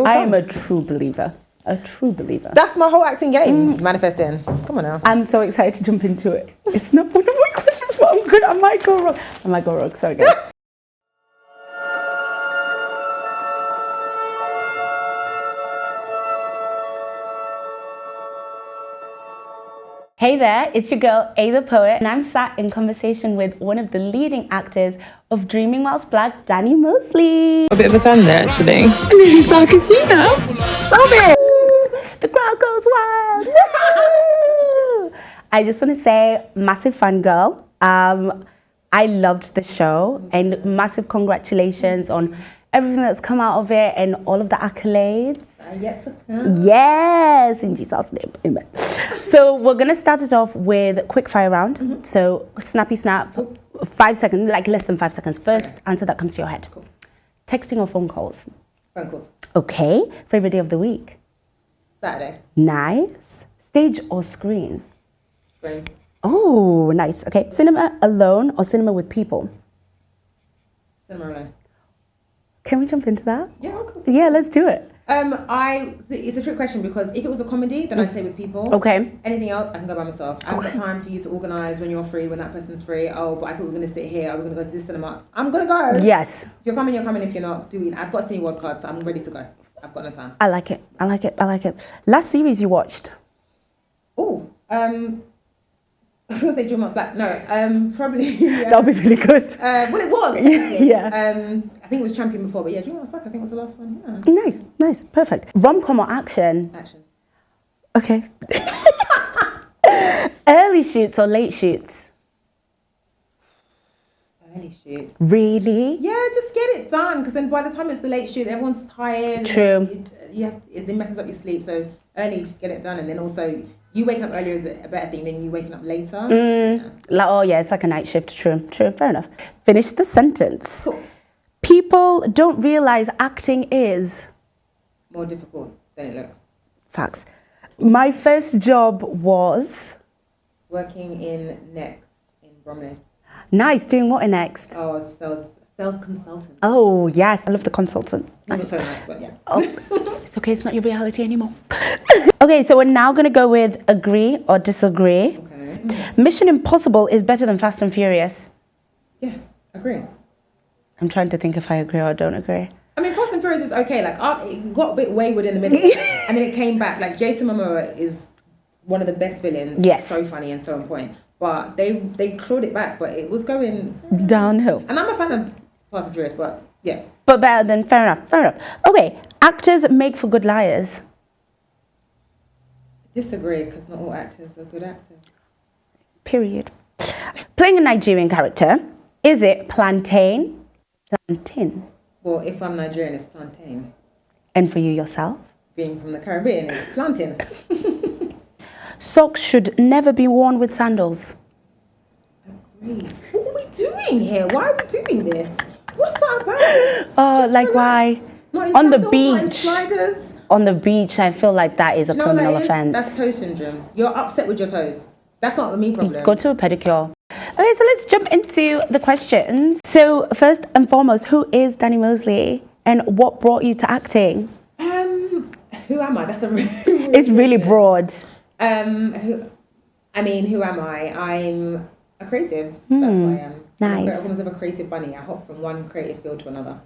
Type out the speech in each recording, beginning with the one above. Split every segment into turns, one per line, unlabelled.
I am a true believer. A true believer.
That's my whole acting game. Manifesting. Come on now.
I'm so excited to jump into it. It's not one of my questions, but I'm good. I might go wrong. Sorry, guys. Hey there, it's your girl, A the Poet, and I'm sat in conversation with one of the leading actors of Dreaming Whilst Black, Dani Moseley.
A bit of a tan there, actually. I mean, it's dark as you now.
Stop it! The crowd goes wild. I just want to say, massive fangirl. I loved the show, and massive congratulations on everything that's come out of it and all of the accolades.
Yet to come.
Yes, in Jesus' name, amen. So we're gonna start it off with quick fire round. So snappy snap, 5 seconds, like less than 5 seconds. First answer that comes to your head.
Cool.
Texting or phone calls?
Phone calls.
Okay. Favorite day of the week?
Saturday.
Nice. Stage or screen?
Screen.
Oh, nice. Okay. Cinema alone or cinema with people?
Cinema alone.
Can we jump into that?
Yeah, okay.
Yeah, let's do it.
It's a trick question because if it was a comedy, then I'd say with people.
Okay.
Anything else, I can go by myself. I haven't got time for you to organise when you're free, when that person's free. Oh, but I thought we were going to sit here. Are we going to go to this cinema? I'm going to go.
Yes.
If you're coming, you're coming. If you're not, do it. I've got Cine World Card, so I'm ready to go. I've got no time.
I like it. Last series you watched?
Oh, I was going to say Dream Whilst Black. No, probably.
That'll be really good.
Well, it was. Technically.
Yeah.
I think it was Champion before, but yeah, Dream Whilst Black, I think was the last one. Yeah.
Nice, perfect. Rom-com or action?
Action.
Okay. Early shoots or late shoots?
Early shoots.
Really?
Yeah, just get it done, because then by the time it's the late shoot, everyone's tired.
True.
It messes up your sleep, so early, just get it done, and then also you waking up earlier is a better thing than you waking up later.
It's like a night shift. True, fair enough. Finish the sentence.
Cool.
People don't realize acting is
More difficult than it looks.
facts. My first job was
Working in Next in Bromley.
nice. Doing what in next?
Oh, as a sales consultant.
Oh yes, I love the consultant.
It was so nice, but yeah.
Oh, it's okay. It's not your reality anymore. Okay, so we're now gonna go with agree or disagree.
Okay.
Mission Impossible is better than Fast and Furious.
Yeah, agree.
I'm trying to think if I agree or don't agree.
I mean, Fast and Furious is okay. Like, it got a bit wayward in the middle, and then it came back. Like, Jason Momoa is one of the best villains.
Yes.
So funny and so on point. But they clawed it back, but it was going
Downhill.
And I'm a fan of Fast and Furious, but yeah.
But better than, fair enough. Okay, actors make for good liars.
Disagree, because not all actors are good actors.
Period. Playing a Nigerian character, is it plantain?
Well, if I'm Nigerian, it's plantain.
And for you yourself?
Being from the Caribbean, it's plantain.
Socks should never be worn with sandals.
Agree. What are we doing here? Why are we doing this? What's that about?
Oh,
Just
like
relax.
why?
Not in
On the
sandals, not in
beach.
sliders.
On the beach, I feel like that is a
Do you know what
criminal
that is?
offense.
That's toe syndrome. You're upset with your toes. That's not a me problem.
Go to a pedicure. Okay, so let's jump into the questions. So first and foremost, who is Dani Moseley and what brought you to acting?
Who am I? That's a really
It's really broad.
who am I? I'm a creative. That's who I am.
Nice.
I'm almost of a creative bunny. I hop from one creative field to another.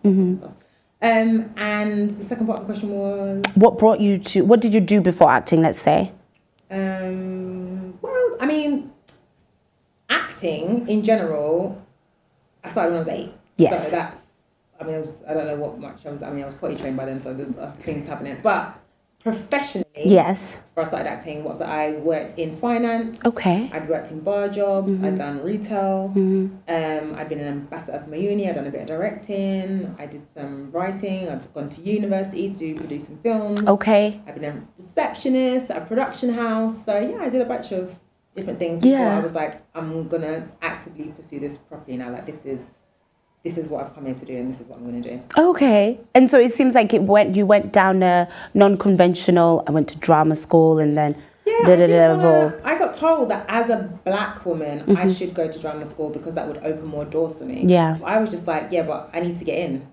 And the second part of the question was,
What did you do before acting, let's say?
well, I mean, acting in general, I started when I was 8.
Yes.
So that's, I don't know what much I was potty trained by then, so there's things happening. But professionally,
Yes.
before I started acting, I worked in finance.
Okay.
I'd worked in bar jobs. I'd done retail. I'd been an ambassador for my uni. I'd done a bit of directing. I did some writing. I've gone to university to produce some films.
Okay.
I've been a receptionist at a production house. So yeah, I did a bunch of different things before I was like, I'm gonna actively pursue this properly now. Like this is what I've come here to do, and this is what I'm gonna do.
Okay. And so it seems like you went down a non-conventional. I went to drama school, and then
Yeah, I got told that as a black woman, I should go to drama school because that would open more doors for me.
Yeah.
I was just like, yeah, but I need to get in.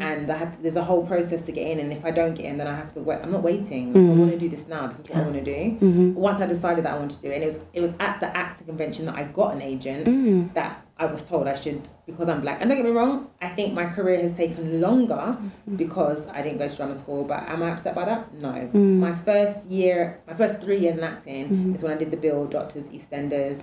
And there's a whole process to get in. And if I don't get in, then I have to wait. I'm not waiting. I want to do this now. This is what I want to do. Once I decided that I wanted to do it, and it was at the ACTA convention that I got an agent that I was told I should, because I'm black. And don't get me wrong, I think my career has taken longer because I didn't go to drama school, but am I upset by that? No. My first 3 years in acting is when I did The Bill, Doctors, EastEnders,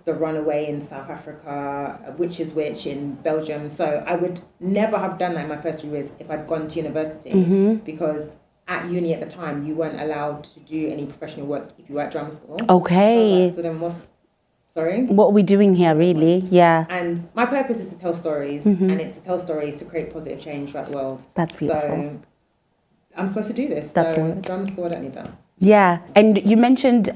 The Runaway in South Africa, Which is Which in Belgium. So I would never have done that in my first 3 years if I'd gone to university, because at uni at the time, you weren't allowed to do any professional work if you were at drama school.
Okay.
So then Sorry?
What are we doing here, really? Yeah.
And my purpose is to tell stories, and it's to tell stories to create positive change throughout the world.
That's beautiful.
So I'm supposed to do this.
That's
so
wonderful.
drama school, I don't need that.
Yeah. And you mentioned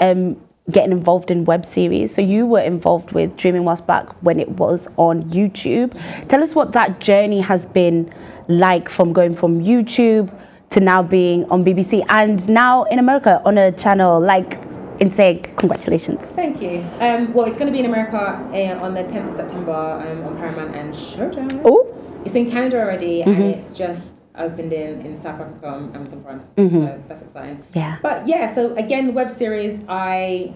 getting involved in web series. So you were involved with Dreaming Whilst Black when it was on YouTube. Tell us what that journey has been like, from going from YouTube to now being on BBC and now in America on a channel like Insane. Congratulations.
Thank you. Well, it's going to be in America on the 10th of September on Paramount and Showtime.
Oh.
It's in Canada already, and it's just opened in South Africa on Amazon Prime. So that's exciting.
Yeah.
But yeah, so again, the web series, I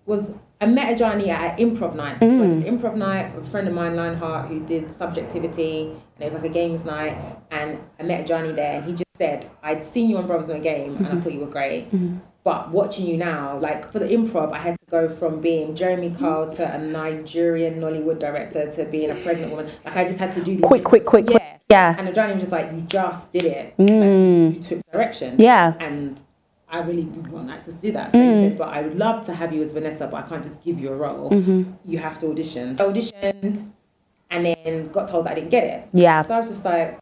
met Adjani at improv night. So I did improv night with a friend of mine, Lionheart, who did subjectivity, and it was like a games night, and I met Adjani there, and he just said, I'd seen you on Brothers in a Game, and I thought you were great. But watching you now, like for the improv, I had to go from being Jeremy Kyle to a Nigerian Nollywood director to being a pregnant woman. Like I just had to do these
Quick. Yeah.
And Adjani was just like, you just did it. Like, you took direction.
Yeah.
And I really would want actors to do that. So he said, but I would love to have you as Vanessa, but I can't just give you a role. You have to audition. So I auditioned and then got told that I didn't get it.
Yeah.
So I was just like,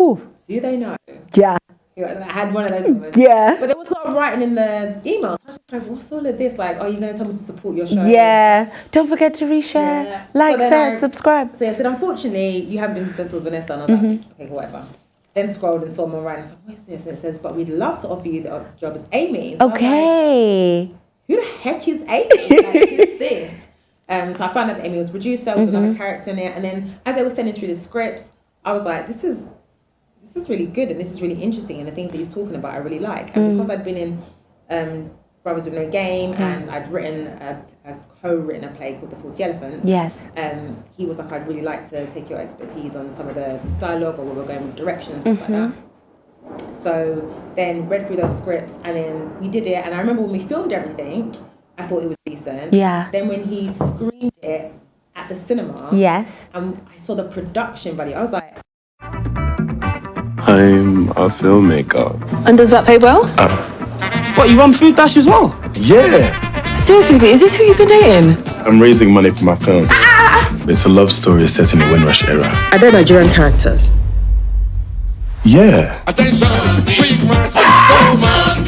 Ooh.
do they know?
Yeah.
I had one of those moments.
Yeah.
But there was a lot of writing in the emails. I was just like, what's all of this? Like, are you going to tell me to support your show?
Yeah. Don't forget to reshare,
Yeah.
like,
So
share,
then
subscribe.
So I said, unfortunately, you haven't been successful with Vanessa. And I was like, okay, whatever. Then scrolled and saw more writing. I was like, what is this? And it says, but we'd love to offer you the job as Amy. So
Okay.
like, who the heck is Amy? Like, who's this? So I found out that Amy was a producer, was another character in it. And then as they were sending through the scripts, I was like, this is really good and this is really interesting, and the things that he's talking about I really like. And because I'd been in Brothers with No Game and I'd co-written a play called The 40 Elephants.
Yes.
He was like, I'd really like to take your expertise on some of the dialogue or where we're going with direction and stuff like that. So then read through those scripts and then we did it. And I remember when we filmed everything, I thought it was decent.
Yeah.
Then when he screened it at the cinema,
Yes.
and I saw the production value, I was like,
I'm a filmmaker.
And does that pay well?
What, you run Food Dash as well?
Yeah,
Seriously, is this who you've been dating?
I'm raising money for my film. It's a love story set in the Windrush era.
Are there Nigerian characters?
Yeah.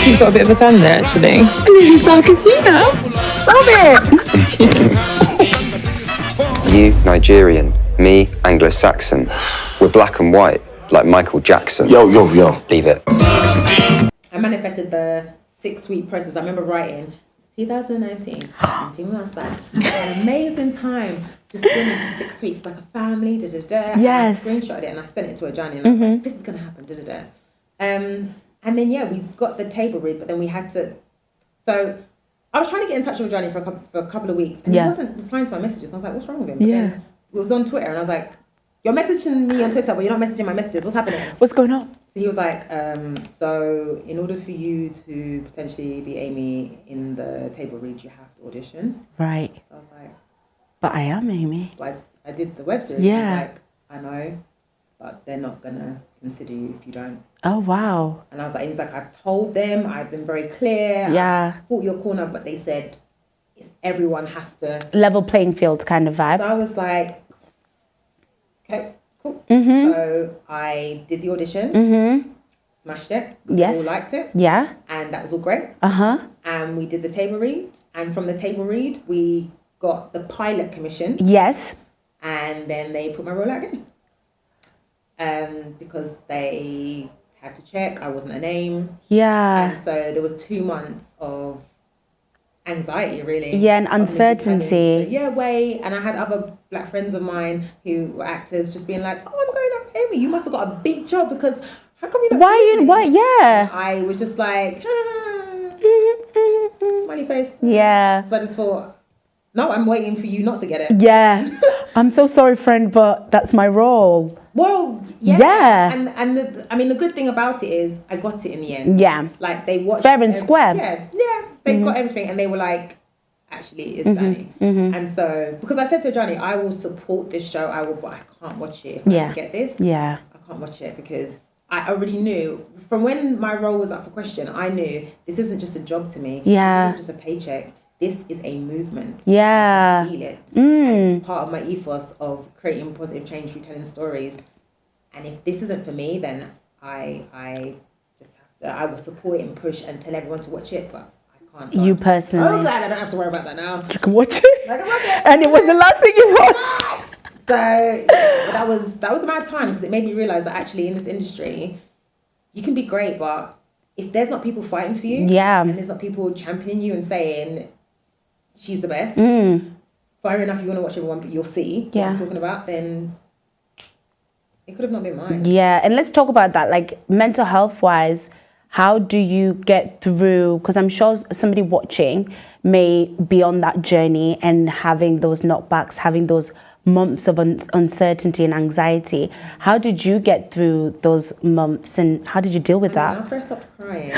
You've got a bit of a tan there, actually. I mean, as dark as you now. Stop it!
You, Nigerian. Me, Anglo-Saxon. We're black and white, like Michael Jackson.
Yo.
Leave it.
I manifested the 6-week process. I remember writing 2019. Jimmy was like, an amazing time. Just doing it for 6 weeks, like a family.
Yes.
And I screenshotted it and I sent it to Adjani and I was like, this is gonna happen. And then we got the table read, but then we had to. So I was trying to get in touch with Adjani for a couple of weeks, and he wasn't replying to my messages. And I was like, what's wrong with him? But then it was on Twitter, and I was like, you're messaging me on Twitter, but you're not messaging my messages. What's happening?
What's going on?
So he was like, so in order for you to potentially be Amy in the table read, you have to audition.
Right.
So I was like,
But I am Amy.
but I did the web series.
Yeah.
And he was like, I know, but they're not gonna consider you if you don't.
Oh, wow.
And I was like, he was like, I've told them, I've been very clear.
Yeah.
I've fought your corner, but they said everyone has to.
Level playing field kind of vibe.
So I was like, okay, cool. So I did the audition, smashed it.
Yes.
They all liked it.
Yeah.
And that was all great.
Uh-huh.
And we did the table read. And from the table read, we got the pilot commission.
Yes.
And then they put my role out again. Because they had to check. I wasn't a name.
Yeah.
And so there was 2 months of anxiety, really.
Yeah, and
of me just having
uncertainty.
to, yeah, wait. And I had other black friends of mine who were actors just being like, oh, I'm going up to Amy. You must have got a big job because how come you're not doing this?
Why? Yeah.
And I was just like, smiley face.
Yeah.
So I just thought, no, I'm waiting for you not to get it.
Yeah. I'm so sorry, friend, but that's my role.
Well, yeah.
Yeah.
And the good thing about it is I got it in the end.
Yeah.
Like they watched
Fair and square.
Yeah. They got everything and they were like, actually, it's Dani. And so, because I said to Adjani, I will support this show, but I can't watch it if I don't get this.
Yeah.
I can't watch it because I already knew from when my role was up for question, I knew this isn't just a job to me.
Yeah.
This isn't just a paycheck. This is a movement.
Yeah.
I feel it. And it's part of my ethos of creating positive change through telling stories. And if this isn't for me, then I just have to, I will support it and push and tell everyone to watch it, but I can't. So
You
I'm
personally.
so glad I don't have to worry about that now.
You can watch it.
I can watch it.
And it was the last thing you watched.
So yeah, that was a bad time because it made me realize that actually in this industry, you can be great, but if there's not people fighting for you, and there's not people championing you and saying she's the best, fair enough. You want to watch everyone, but you'll see what I'm talking about. Then it could have not been mine.
Yeah, and let's talk about that. Like mental health wise, how do you get through? Because I'm sure somebody watching may be on that journey and having those knockbacks, having those months of uncertainty and anxiety. How did you get through those months and how did you deal with that?
After I stopped crying,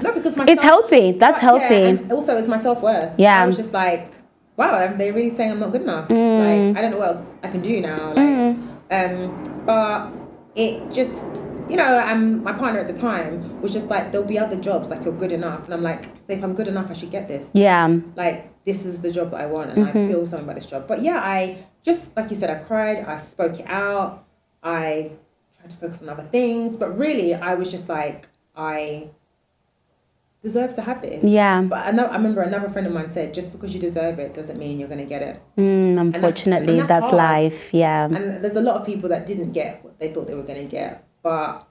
No,
because
it's healthy. That's healthy.
Yeah, and also it's my self-worth.
Yeah.
I was just like, wow, they're really saying I'm not good enough. Like I don't know what else I can do now. Like, but it just, my partner at the time was just like, there'll be other jobs, like you're good enough. And I'm like, so if I'm good enough, I should get this.
Yeah.
Like, this is the job that I want and I feel something about this job. But yeah, I just, like you said, I cried, I spoke it out, I tried to focus on other things. But really, I was just like, I deserve to have this.
Yeah.
But I remember another friend of mine said, just because you deserve it doesn't mean you're going to get it.
Unfortunately,
and
that's
hard.
life. Yeah.
And there's a lot of people that didn't get what they thought they were going to get. But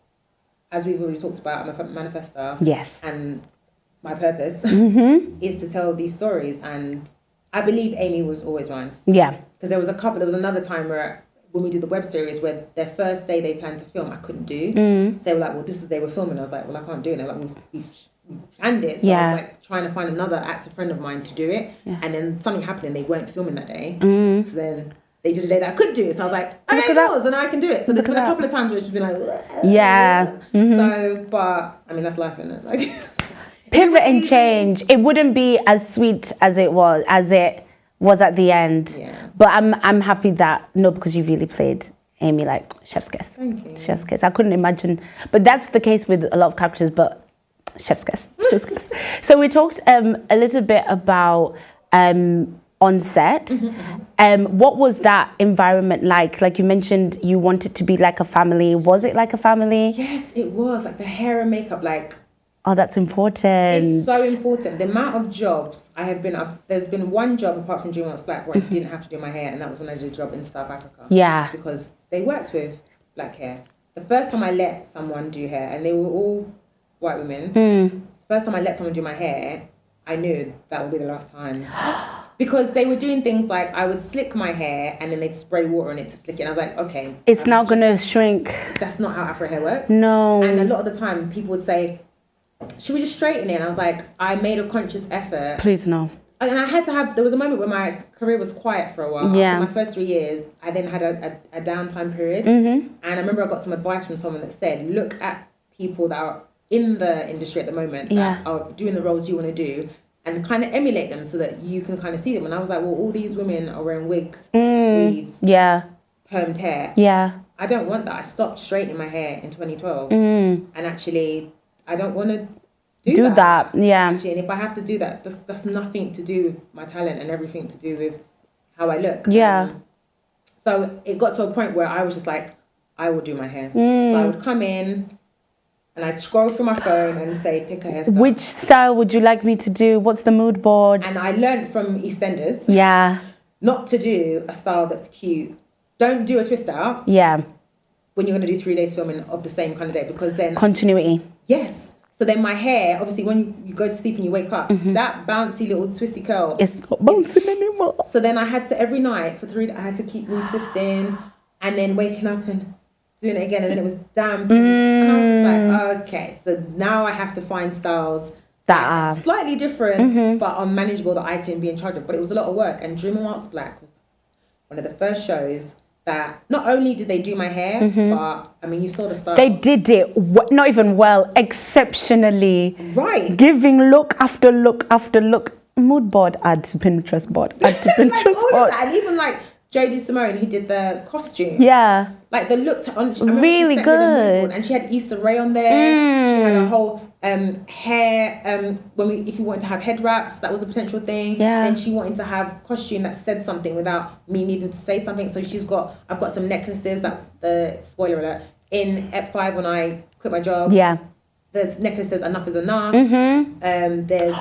as we've already talked about, I'm a manifestor.
Yes.
And my purpose is to tell these stories. And I believe Amy was always mine.
Yeah.
Because there was another time where when we did the web series where their first day they planned to film, I couldn't do. So they were like, well, they were filming. I was like, well, I can't do it. And they were like, we've planned it. So I was like trying to find another actor friend of mine to do it. Yeah. And then something happened and they weren't filming that day. So then they did a day that I could do it. So I was like, okay, yours, and I can do it. So there's been a couple of times where it's been like,
yeah.
So, but I mean, that's life, isn't it? Like,
pivot and change. It wouldn't be as sweet as it was at the end.
Yeah.
But I'm happy that because you really played Amy like chef's kiss.
Thank you.
Chef's kiss. I couldn't imagine, but that's the case with a lot of characters. But chef's kiss. Chef's kiss. So we talked a little bit about on set. What was that environment like? Like you mentioned, you wanted to be like a family. Was it like a family?
Yes, it was. Like the hair and makeup, like.
Oh, that's important.
It's so important. The amount of jobs I have been up. There's been one job apart from Dream Once Black where I didn't have to do my hair, and that was when I did a job in South Africa.
Yeah.
Because they worked with black hair. The first time I let someone do hair, and they were all white women. The first time I let someone do my hair, I knew that would be the last time. Because they were doing things like I would slick my hair and then they'd spray water on it to slick it. And I was like, okay.
It's not going to shrink.
That's not how Afro hair works.
No.
And a lot of the time people would say, should we just straighten it? And I was like, I made a conscious effort.
Please no.
And I had to there was a moment where my career was quiet for a while.
Yeah.
After my first 3 years, I then had a downtime period. And I remember I got some advice from someone that said, look at people that are in the industry at the moment that are doing the roles you want to do and kind of emulate them so that you can kind of see them. And I was like, well, all these women are wearing wigs, weaves, permed hair.
Yeah.
I don't want that. I stopped straightening my hair in 2012. And actually, I don't want to do that.
Yeah.
Actually, and if I have to do that, that's nothing to do with my talent and everything to do with how I look.
Yeah.
So it got to a point where I was just like, I will do my hair. So I would come in and I'd scroll through my phone and say, pick a hairstyle.
Which style would you like me to do? What's the mood board?
And I learned from EastEnders.
Yeah.
Not to do a style that's cute. Don't do a twist out.
Yeah.
when you're going to do 3 days filming of the same kind of day, because then
Continuity.
yes. So then my hair, obviously, when you go to sleep and you wake up, that bouncy little twisty curl.
It's not bouncing anymore.
So then I had to, every night for 3 days, I had to keep retwisting and then waking up and doing it again. And then it was damp. And I was just like, okay. So now I have to find styles
That are
slightly different, but are manageable, that I can be in charge of. But it was a lot of work. And Dreaming Whilst Black was one of the first shows that not only did they do my hair, but I mean, you saw the styles.
They did it not even well, exceptionally.
Right.
Giving look after look after look. Mood board, add to Pinterest board, add to Pinterest
Like all of
board.
that. And even like Jodie Simone, who did the costume.
Yeah.
Like the looks on,
Really good.
And she had Issa Rae on there. She had a whole hair. If you wanted to have head wraps, that was a potential thing.
Yeah.
Then she wanted to have costume that said something without me needing to say something. So I've got some necklaces that spoiler alert, in Ep 5 when I quit my job.
Yeah.
There's necklaces, enough is enough. There's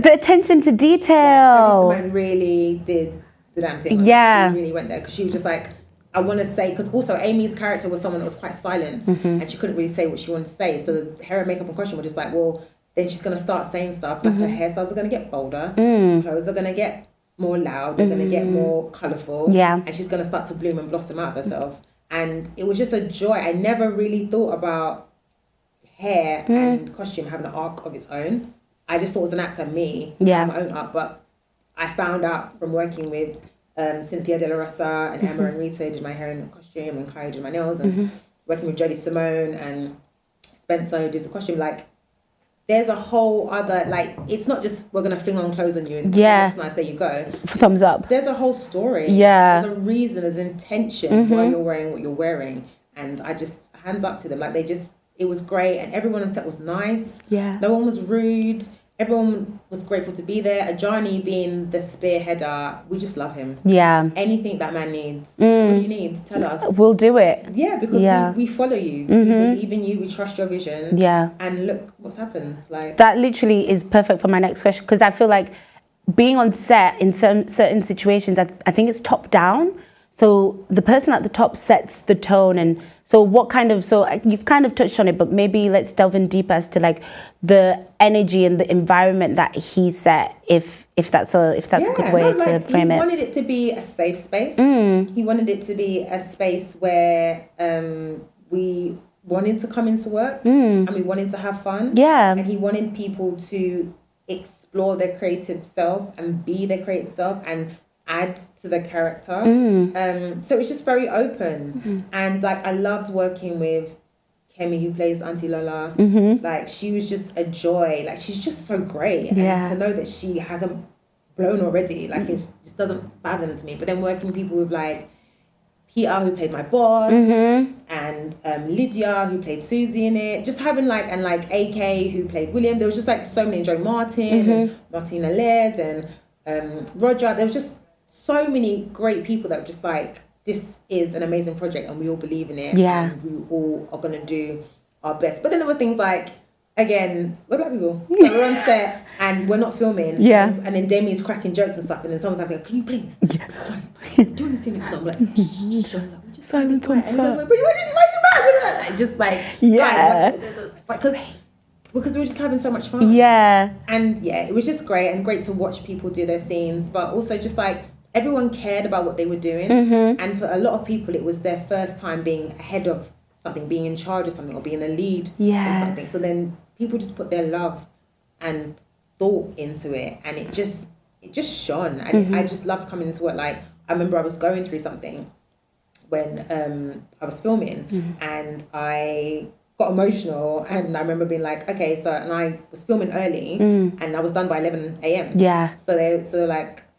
The attention to
Jodie
detail.
Simone really did the damn thing. Like,
Yeah.
she really went there because she was just like, I want to say, because also Amy's character was someone that was quite silent and she couldn't really say what she wanted to say. So the hair and makeup and costume were just like, well, then she's going to start saying stuff like her hairstyles are going to get bolder, clothes are going to get more loud, they're going to get more colourful, and she's going to start to bloom and blossom out of herself. And it was just a joy. I never really thought about hair and costume having an arc of its own. I just thought as an actor, my own arc, but I found out from working with Cynthia De La Rosa and Emma and Rita did my hair and costume, and Kai did my nails, and working with Jodie Simone and Spencer who did the costume. Like, there's a whole other, like, it's not just we're gonna fling on clothes on you and it's nice, there you go.
Thumbs up.
There's a whole story.
Yeah.
There's a reason, there's intention why you're wearing what you're wearing, and I just hands up to them. Like, it was great, and everyone on set was nice.
Yeah.
No one was rude. Everyone was grateful to be there. Adjani being the spearheader, we just love him.
Yeah.
Anything that man needs, what do you need? Tell us.
We'll do it.
Yeah, because we follow you. We believe in you. We trust your vision.
Yeah.
And look what's happened. Like,
that literally is perfect for my next question, because I feel like being on set in certain situations, I think it's top down. So the person at the top sets the tone, and so you've kind of touched on it, but maybe let's delve in deeper as to like the energy and the environment that he set, if that's a good way to frame it.
He wanted it to be a safe space. He wanted it to be a space where we wanted to come into work and we wanted to have fun.
Yeah.
And he wanted people to explore their creative self and be their creative self and add to the character. So it was just very open. And like, I loved working with Kemi, who plays Auntie Lola. Like, she was just a joy. Like, she's just so great. And to know that she hasn't blown already, like, it just doesn't fathom to me. But then working with people with like Peter, who played my boss, and Lydia, who played Susie in it, just having like, and like AK, who played William. There was just like so many, Joe Martin and Martina Laird and Roger. There was just so many great people that were just like, this is an amazing project and we all believe in it.
Yeah.
And we all are going to do our best. But then there were things like, again, we're black people. So we're on set and we're not filming.
Yeah.
And then Dami's cracking jokes and stuff. And then someone's like, can you please? Yeah. Do you want to see next time? I'm like, just
silent on set.
But why are you mad? Just like, because we were just having so much fun.
Yeah.
And yeah, it was just great, and great to watch people do their scenes, but also just like everyone cared about what they were doing. And for a lot of people, it was their first time being ahead of something, being in charge of something, or being a lead in something. So then people just put their love and thought into it, and it just shone. And I just loved coming into work. Like, I remember I was going through something when I was filming, and I got emotional, and I remember being like, okay, so, and I was filming early, and I was done by 11 a.m.
Yeah.
So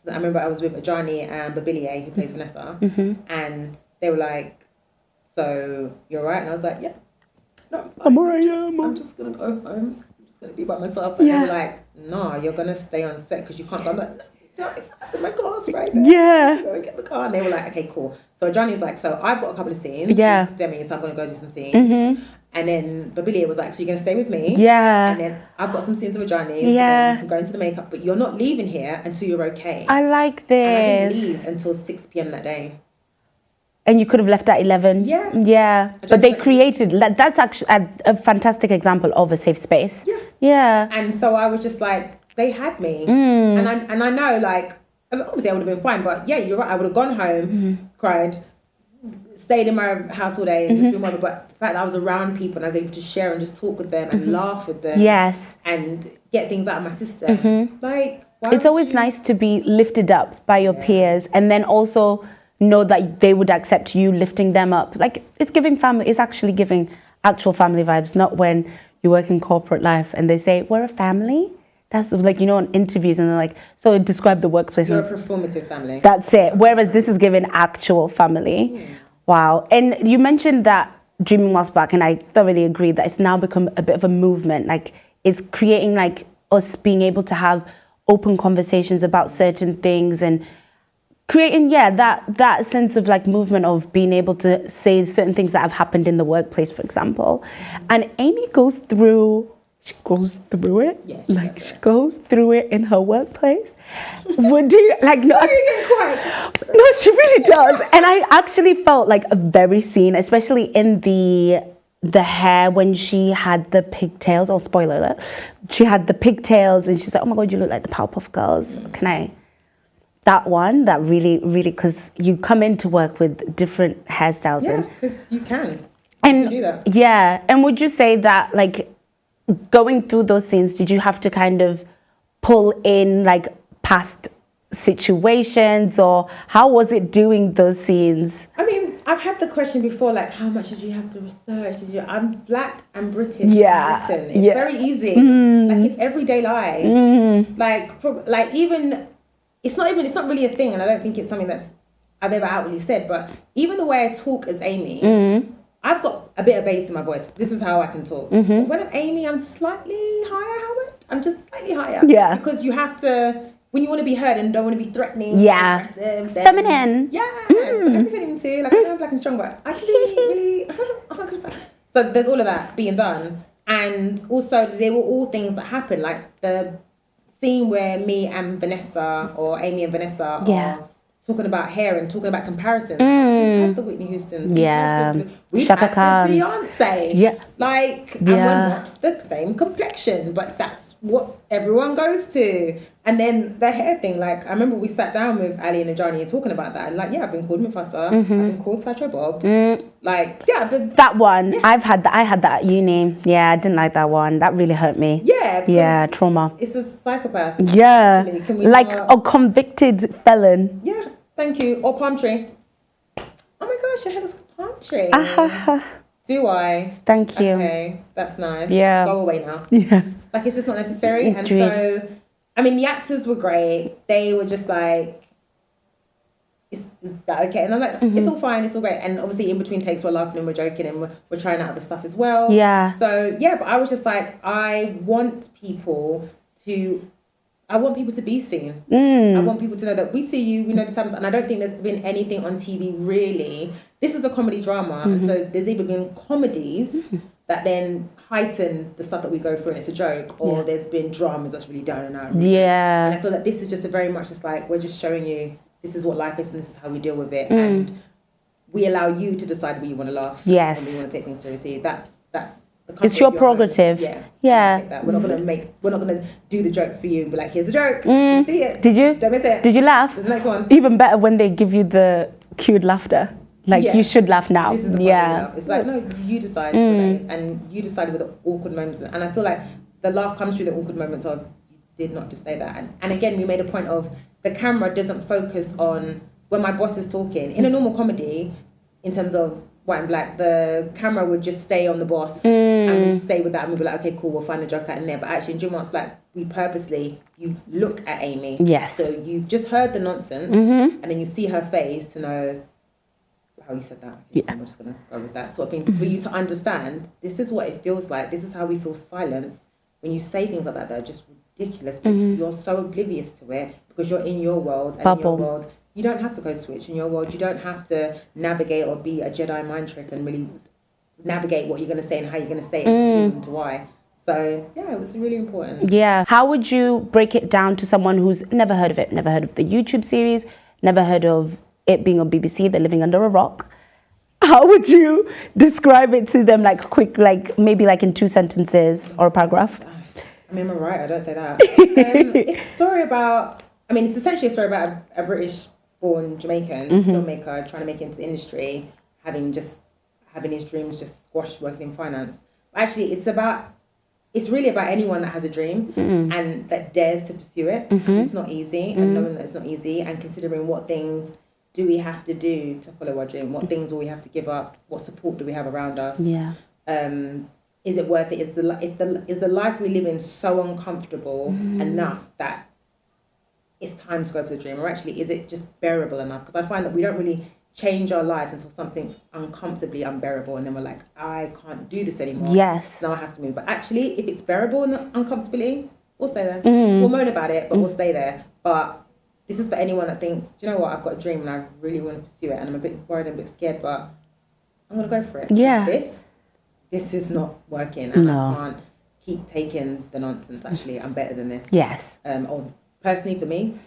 I remember I was with Adjani and Babilia, who plays Vanessa, and they were like, so you're right? And I was like, yeah, no,
I'm alright.
I'm just gonna go home. I'm just gonna be by myself. And they were like, no, you're gonna stay on set because you can't go. I'm like, no, my car's right there.
Yeah.
Go and get the car. And they were like, okay, cool. So Adjani was like, so I've got a couple of scenes.
Yeah.
With Demi, so I'm gonna go do some scenes. And then Babilia was like, so you're going to stay with me?
Yeah.
And then I've got some scenes with Adjani.
Yeah.
So you can go into the makeup, but you're not leaving here until you're okay.
I like
And I didn't
this.
leave until 6 p.m. that day.
And you could have left at 11.
Yeah.
Yeah. But they created, that's actually a fantastic example of a safe space.
Yeah.
Yeah.
And so I was just like, they had me. And I know, like, obviously I would have been fine, but yeah, you're right. I would have gone home, cried, stayed in my house all day and just been whatever. But the fact that I was around people and I was able to share and just talk with them and laugh with them.
Yes.
And get things out of my system. Like, why
It's
would
always
you-
nice to be lifted up by your peers and then also know that they would accept you lifting them up. Like, it's giving family, it's actually giving actual family vibes, not when you work in corporate life and they say, we're a family. That's like, you know, on interviews and they're like, so describe the workplace.
You're a performative family.
That's it. Whereas this is giving actual family. Wow. And you mentioned that Dreaming Whilst Black, and I thoroughly agree that it's now become a bit of a movement. Like, it's creating like us being able to have open conversations about certain things and creating, that sense of like movement of being able to say certain things that have happened in the workplace, for example. And Amy goes through it.
Yeah, she does,
She goes through it in her workplace. Would you like no?
You're getting quiet.
No, she really does. And I actually felt like a very scene, especially in the hair when she had the pigtails. Oh, spoiler alert. She had the pigtails and she's like, oh my God, you look like the Powerpuff Girls. That one, that really, really, because you come into work with different hairstyles.
Yeah, because you can.
And
You can do that.
yeah. And would you say that like going through those scenes, did you have to kind of pull in like past situations, or how was it doing those scenes?
I mean, I've had the question before, like, how much did you have to research? I'm black and British.
Yeah,
And Britain. It's
yeah.
very easy. Like, it's everyday life. Like even it's not really a thing, and I don't think it's something that's I've ever outwardly said. But even the way I talk as Amy, I've got a bit of bass in my voice. This is how I can talk. But when I'm Amy, I'm slightly higher, Howard. I'm just slightly higher.
Yeah.
Because you have to, when you want to be heard and don't want to be threatening,
Yeah.
aggressive, then,
Feminine.
Yeah. So I'm feminine too. Like, I know I'm black and strong, but actually, really, so there's all of that being done. And also, they were all things that happened. Like the scene where me and Vanessa, or Amy and Vanessa, are talking about hair and talking about comparisons. We had the Whitney Houstons. We
Shaka
had the
Khan's.
Beyonce.
Yeah.
Like, and we're not the same complexion, but that's what everyone goes to. And then the hair thing, like, I remember we sat down with Ali and Adjani and talking about that. And like, I've been called Mufasa. I've been called Satcho Bob. Like,
that one. Yeah. I had that at uni. Yeah, I didn't like that one. That really hurt me.
Yeah.
Trauma.
It's a psychopath.
Yeah.
Actually. Can we
like a convicted felon.
Yeah. Thank you. Or palm tree. Oh my gosh, your head is a palm tree. Do I?
Thank you.
Okay, that's nice.
Yeah.
Go away now.
Yeah.
Like, it's just not necessary. And so, I mean, the actors were great. They were just like, is that okay? And I'm like, it's all fine, it's all great. And obviously in between takes we're laughing and we're joking and we're trying out other stuff as well.
Yeah.
So, yeah, but I was just like, I want people to be seen. I want people to know that we see you, we know this happens. And I don't think there's been anything on TV really. This is a comedy drama. And so there's either been comedies that then heighten the stuff that we go through and it's a joke, or there's been dramas that's really down and out.
Yeah.
And I feel like this is just a very much just like, we're just showing you this is what life is and this is how we deal with it. And we allow you to decide where you want to laugh.
Yes.
And we want to take things seriously. That's
it's your prerogative.
Yeah. We're not gonna do the joke for you and be like, here's the joke. You see it.
Did you?
Don't miss it.
Did you laugh?
There's the next one.
Even better when they give you the cued laughter. Like, you should laugh now.
This is the part. It's like, no, you decide what that is, and you decide with the awkward moments. And I feel like the laugh comes through the awkward moments of, you did not just say that. And again, we made a point of, the camera doesn't focus on, when my boss is talking, in a normal comedy, in terms of white and black, the camera would just stay on the boss and we'd stay with that and we'd be like, okay, cool, we'll find the joke out in there. But actually in Dreaming Whilst Black, we purposely, you look at Amy.
Yes.
So you've just heard the nonsense and then you see her face to know how you said that. I'm just going to go with that sort of thing. For you to understand, this is what it feels like. This is how we feel silenced when you say things like that are just ridiculous. But you're so oblivious to it because you're in your world. And in your world, you don't have to code switch. In your world, you don't have to navigate or be a Jedi mind trick and really navigate what you're going to say and how you're going to say it and to why. So, yeah, it was really important.
Yeah. How would you break it down to someone who's never heard of it, never heard of the YouTube series, never heard of it being on BBC, they're living under a rock? How would you describe it to them, like quick, like maybe like in 2 sentences or a paragraph?
I mean, I'm a writer, don't say that. It's a story about, it's essentially a story about a British-born Jamaican filmmaker trying to make it into the industry, having his dreams just squashed working in finance. But actually, it's really about anyone that has a dream and that dares to pursue it. It's not easy, and knowing that it's not easy, and considering what things do we have to do to follow our dream, what things will we have to give up, what support do we have around us. Is it worth it? Is the life we live in so uncomfortable enough that it's time to go for the dream? Or actually, is it just bearable enough? Because I find that we don't really change our lives until something's uncomfortably unbearable, and then we're like, I can't do this anymore.
Yes.
Now I have to move. But actually, if it's bearable and uncomfortably, we'll stay there. We'll moan about it, but we'll stay there. But this is for anyone that thinks, do you know what, I've got a dream and I really want to pursue it, and I'm a bit worried and a bit scared, but I'm going to go for it.
Yeah.
This is not working, and I can't keep taking the nonsense. Actually, I'm better than this.
Yes.
Or personally, for me,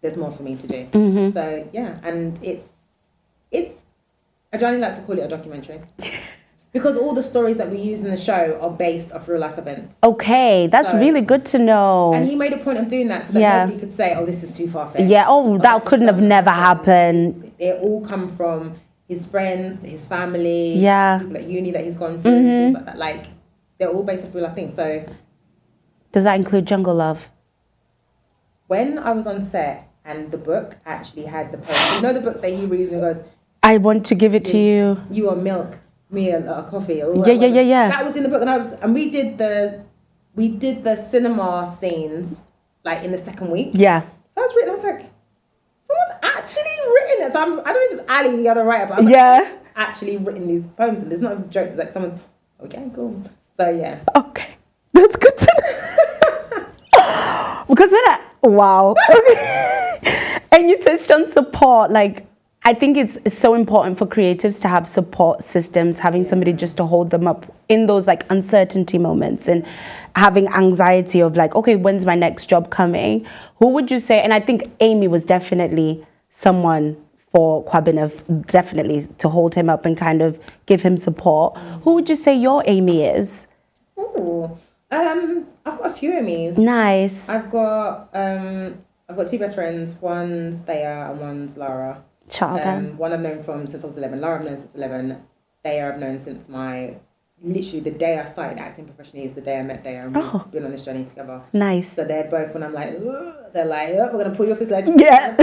there's more for me to do. So yeah, and it's Adjani likes to call it a documentary because all the stories that we use in the show are based off real life events.
Okay, that's really good to know.
And he made a point of doing that so that nobody could say, "Oh, this is too far fetched."
Yeah. Oh, that couldn't have never happened.
They all come from his friends, his family, people at uni that he's gone through, things like that. Like, they're all based off real life things. So,
does that include Jungle Love?
When I was on set and the book actually had the poem, you know the book that he reads and goes,
I want to give it to you.
You are milk, me a coffee. Or
Yeah.
That was in the book, and we did the cinema scenes like in the second week.
Yeah.
So I was written. I was like, someone's actually written it. So I don't know if it's Ali, the other writer, but I was like, actually written these poems, and it's not a joke. It's like someone's okay, cool. So yeah.
Okay, that's good to know. Because wow. And you touched on support, like. I think it's so important for creatives to have support systems, having somebody just to hold them up in those like uncertainty moments and having anxiety of like, okay, when's my next job coming? Who would you say? And I think Amy was definitely someone for Kwabena, definitely to hold him up and kind of give him support. Who would you say your Amy is?
Oh, I've got a few Amy's.
Nice.
I've got 2 best friends. One's Thea and one's Lara. One I've known from since I was 11. Lara I've known since 11. Thea I've known since literally the day I started acting professionally is the day I met Thea, and we've been on this journey together.
Nice.
So they're both, when I'm like, ugh, they're like, oh, we're going to pull you off this ledge.
Yeah.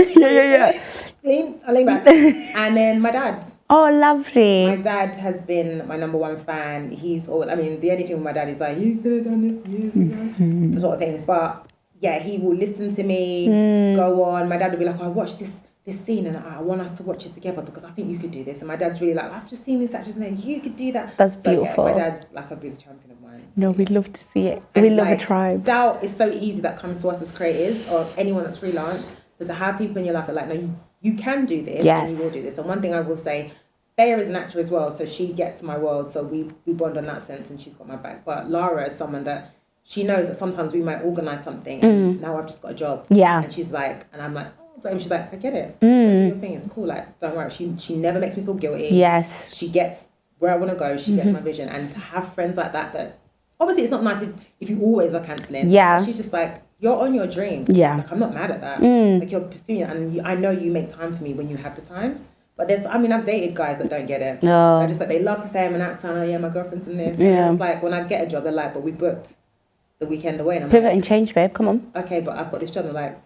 I'll lean back. And then my dad.
Oh, lovely.
My dad has been my number 1 fan. He's always, the only thing with my dad is like, you could have done this years ago. The sort of thing. But yeah, he will listen to me, go on. My dad will be like, I watched this scene and I want us to watch it together because I think you could do this. And my dad's really like, I've just seen this actress and you could do that.
That's beautiful.
Yeah, my dad's like a big champion of mine.
No, we'd love to see it. We love a tribe.
Doubt is so easy that comes to us as creatives or anyone that's freelance. So to have people in your life that are like, no, you can do this and you will do this. And one thing I will say, Thea is an actor as well, so she gets my world, so we bond on that sense and she's got my back. But Lara is someone that she knows that sometimes we might organise something and now I've just got a job.
Yeah.
And she's like, and I'm like, but she's like, I get it. Do your thing. It's cool. Like, don't worry. She never makes me feel guilty.
Yes.
She gets where I want to go. She gets my vision. And to have friends like that obviously it's not nice if you always are cancelling.
Yeah.
But she's just like, you're on your dream.
Yeah.
Like, I'm not mad at that. Like, you're pursuing it, and I know you make time for me when you have the time. But I've dated guys that don't get it.
No.
They're just like, they love to say I'm an actor. And, oh yeah, my girlfriend's in this. And then it's like, when I get a job, they're like, but we booked the weekend away. And I'm
Pivot
like,
and change, babe. Come on.
okay, but I've got this job. They're like,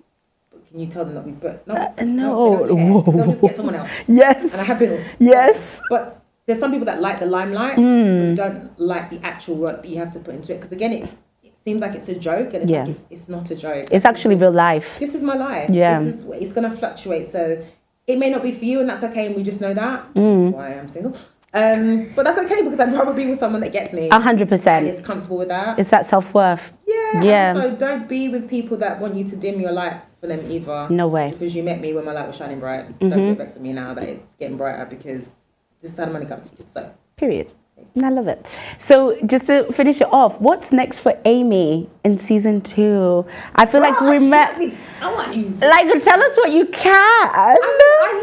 can you tell them that we booked? No.
No.
They'll just get someone else.
Yes.
And I have bills.
Yes.
But there's some people that like the limelight, but don't like the actual work that you have to put into it. Because again, it seems like it's a joke, and it's like it's not a joke.
It's actually real life.
This is my life.
Yeah.
It's going to fluctuate. So it may not be for you, and that's okay. And we just know that. That's why I'm single. But that's okay, because I'd rather be with someone that gets me.
100%.
And is comfortable with that.
It's that self-worth.
Yeah. So don't be with people that want you to dim your light for them either.
No way.
Because you met me when my light was shining bright. Don't get vexed with me now that it's getting brighter, because this is how the money comes. It's like,
period. I love it. So just to finish it off, what's next for Amy in season 2? I feel like we met.
I want you.
Like, tell us what you can.
I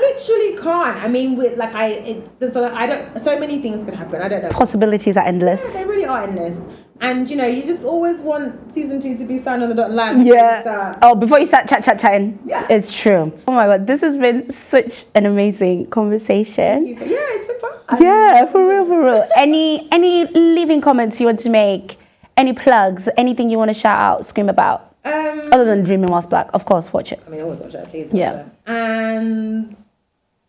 literally can't. I mean, with like I don't. So many things could happen. I don't know.
Possibilities are endless.
They really are endless. And you know, you just always want season 2 to be signed on the dotted line.
Yeah. Oh, before you start chatting.
Yeah.
It's true. Oh my God, this has been such an amazing conversation.
Yeah, it's been fun.
Yeah, for real. Any leaving comments you want to make? Any plugs? Anything you want to shout out, scream about? Other than Dreaming Whilst Black, of course, watch it.
I mean, always watch it, please.
Yeah.
And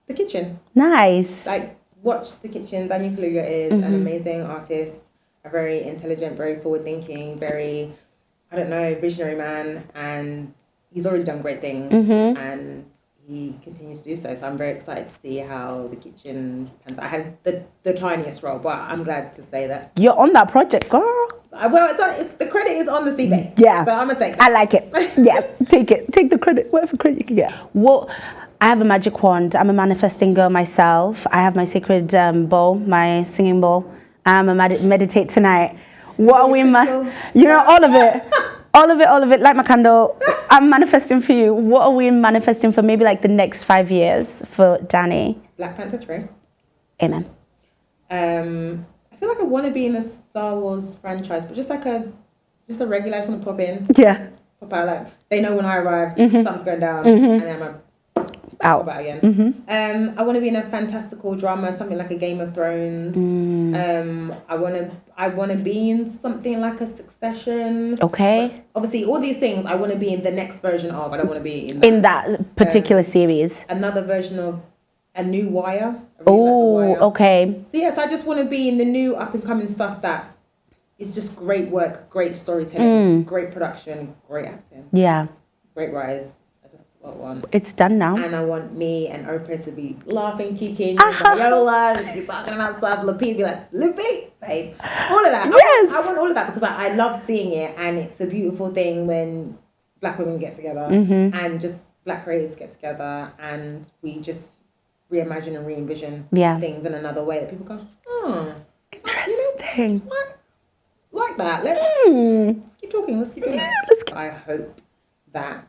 The Kitchen.
Nice.
Like, watch The Kitchen. Dani Moseley is an amazing artist, a very intelligent, very forward-thinking, very, I don't know, visionary man, and he's already done great things, and he continues to do so. So I'm very excited to see how The Kitchen pans out. I had the tiniest role, but I'm glad to say that
You're on that project, girl.
it's the credit is on the CV.
Yeah.
So I'm gonna take it.
I like it. Yeah, take it. Take the credit, whatever credit you can get. Well, I have a magic wand. I'm a manifesting girl myself. I have my sacred bowl, my singing bowl. I'm a meditate tonight. What are we, all of it. All of it, light my candle. I'm manifesting for you. What are we manifesting for maybe like the next 5 years for Dani?
Black Panther 3.
Amen.
I feel like I want to be in a Star Wars franchise, but just a regular, I just want to pop in.
Yeah.
Pop out, like, they know when I arrive, something's going down, and then I'm out again. I want to be in a fantastical drama, something like a Game of Thrones. I want to be in something like a Succession.
Okay.
But obviously, all these things I want to be in the next version of. I don't want to be in that
particular series.
Another version of a new Wire.
Okay.
So yes, I just want to be in the new up and coming stuff that is just great work, great storytelling, great production, great acting.
Yeah.
Great rise. I just want.
It's done now.
And I want me and Oprah to be laughing, kicking, Viola, just be talking about stuff. Lupita be like, Lupita, babe. All of that.
Yes.
I want all of that because I love seeing it, and it's a beautiful thing when Black women get together and just Black creatives get together, and we just reimagine and re-envision things in another way that people go,
interesting.
Like that. Let's keep talking. Let's keep doing it. I hope that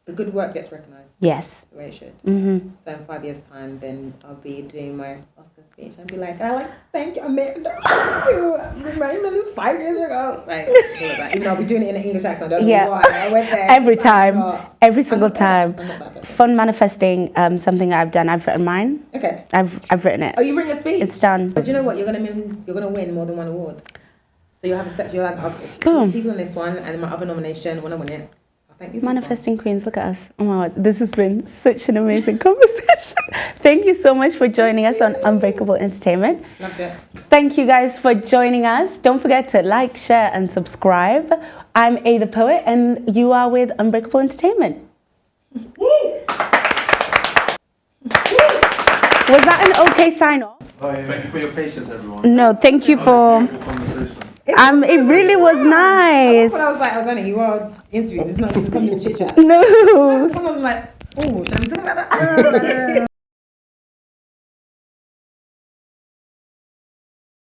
the good work gets recognised.
Yes.
The way it should. So in 5 years' time, then I'll be doing my Oscar speech and be like, I like to thank you, Amanda. You remember this 5 years ago. Like, all of that. Even though I'll be doing it in an English accent. I don't know why. I went there.
Every time. Every single time.
I'm not that person.
Fun manifesting, something I've done. I've written mine.
Okay.
I've written it.
Oh, you've written your speech?
It's done.
But you know what? You're gonna win more than one award. So you'll have a section. You'll have
Boom.
people in this one, and then my other nomination when I win it.
Manifesting queens, look at us. Oh my God, this has been such an amazing conversation. Thank you so much for joining us on Unbraekable Entertainment.
Loved it.
Thank you guys for joining us. Don't forget to like, share, and subscribe. I'm A the Poet, and you are with Unbraekable Entertainment. Was that an okay sign off?
Thank you for your patience, everyone.
No, thank you for. It really was nice.
I was like, I was on it. You are interviewing. It's not just something chit chat.
No.
Someone was like, oh, should I be talking about that?